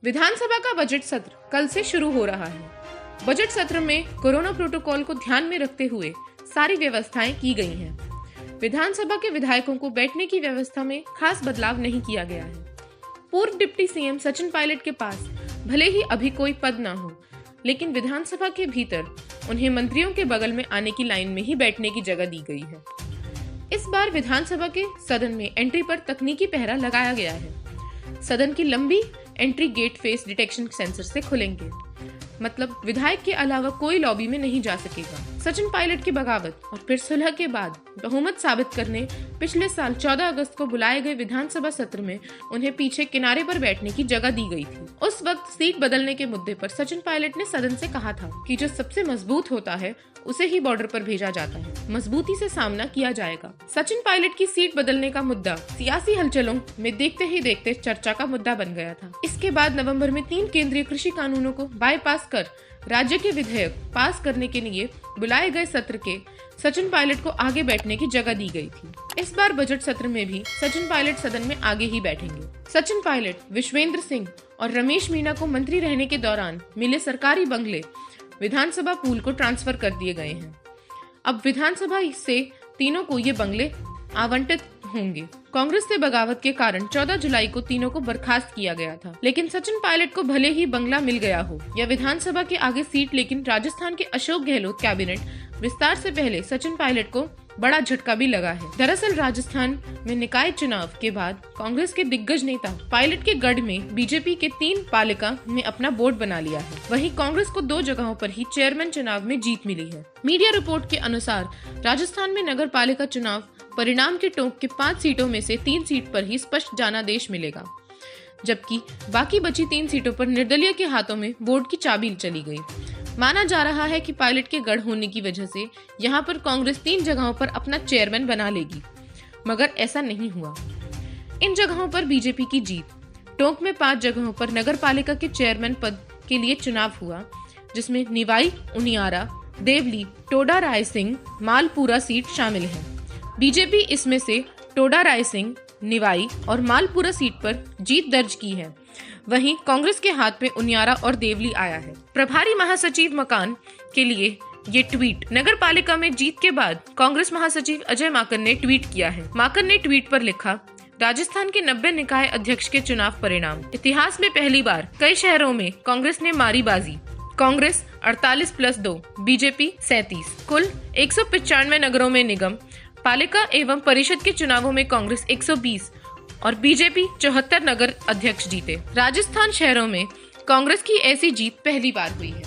विधानसभा का बजट सत्र कल से शुरू हो रहा है। बजट सत्र में कोरोना प्रोटोकॉल को ध्यान में रखते हुए सारी व्यवस्थाएं की गई हैं। विधानसभा के विधायकों को बैठने की व्यवस्था में खास बदलाव नहीं किया गया है। पूर्व डिप्टी सीएम सचिन पायलट के पास भले ही अभी कोई पद ना हो, लेकिन विधानसभा के भीतर उन्हें मंत्रियों के बगल में आने की लाइन में ही बैठने की जगह दी गई है। इस बार विधानसभा के सदन में एंट्री पर तकनीकी पहरा लगाया गया है। सदन की लंबी entry gate face detection sensor से खुलेंगे, मतलब विधायक के अलावा कोई लॉबी में नहीं जा सकेगा। सचिन पायलट की बगावत और फिर सुलह के बाद बहुमत साबित करने पिछले साल 14 अगस्त को बुलाए गए विधानसभा सत्र में उन्हें पीछे किनारे पर बैठने की जगह दी गई थी। उस वक्त सीट बदलने के मुद्दे पर सचिन पायलट ने सदन से कहा था कि जो सबसे मजबूत होता है उसे ही बॉर्डर पर भेजा जाता है, मजबूती से सामना किया जाएगा। सचिन पायलट की सीट बदलने का मुद्दा सियासी हलचलों में देखते ही देखते चर्चा का मुद्दा बन गया था। इसके बाद नवंबर में 3 केंद्रीय कृषि कानूनों को बाईपास कर राज्य के विधेयक पास करने के लिए बुलाए गए सत्र के सचिन पायलट को आगे बैठने की जगह दी गई थी। इस बार बजट सत्र में भी सचिन पायलट सदन में आगे ही बैठेंगे। सचिन पायलट, विश्वेंद्र सिंह और रमेश मीणा को मंत्री रहने के दौरान मिले सरकारी बंगले विधानसभा पूल को ट्रांसफर कर दिए गए हैं। अब विधानसभा से तीनों को ये बंगले आवंटित होंगे। कांग्रेस से बगावत के कारण 14 जुलाई को तीनों को बर्खास्त किया गया था, लेकिन सचिन पायलट को भले ही बंगला मिल गया हो या विधानसभा के आगे सीट, लेकिन राजस्थान के अशोक गहलोत कैबिनेट विस्तार से पहले सचिन पायलट को बड़ा झटका भी लगा है। दरअसल राजस्थान में निकाय चुनाव के बाद कांग्रेस के दिग्गज नेता पायलट के गढ़ में बीजेपी के 3 पालिका में अपना बोर्ड बना लिया है। वहीं कांग्रेस को 2 जगहों पर ही चेयरमैन चुनाव में जीत मिली है। मीडिया रिपोर्ट के अनुसार राजस्थान में नगर पालिका चुनाव परिणाम के टोंक के 5 सीटों में से 3 सीट पर ही स्पष्ट जनादेश मिलेगा, जबकि बाकी बची 3 सीटों पर निर्दलीय के हाथों में बोर्ड की चाबी चली गई। माना जा रहा है कि पायलट के गढ़ होने की वजह से यहाँ पर कांग्रेस 3 जगहों पर अपना चेयरमैन बना लेगी, मगर ऐसा नहीं हुआ। इन जगहों पर बीजेपी की जीत। टोंक में 5 जगहों पर नगर पालिका के चेयरमैन पद के लिए चुनाव हुआ, जिसमें निवाई, उनियारा, देवली, टोडा रायसिंह, मालपुरा सीट शामिल है। बीजेपी इसमें से टोडा रायसिंह, निवाई और मालपुरा सीट पर जीत दर्ज की है। वहीं कांग्रेस के हाथ में उनियारा और देवली आया है। प्रभारी महासचिव मकान के लिए ये ट्वीट। नगर पालिका में जीत के बाद कांग्रेस महासचिव अजय माकन ने ट्वीट किया है। माकन ने ट्वीट पर लिखा, राजस्थान के 90 निकाय अध्यक्ष के चुनाव परिणाम। इतिहास में पहली बार कई शहरों में कांग्रेस ने मारी बाजी। कांग्रेस 48+2, बीजेपी 37। कुल 195 नगरों में निगम पालिका एवं परिषद के चुनावों में कांग्रेस 120 और बीजेपी 74 नगर अध्यक्ष जीते। राजस्थान शहरों में कांग्रेस की ऐसी जीत पहली बार हुई है।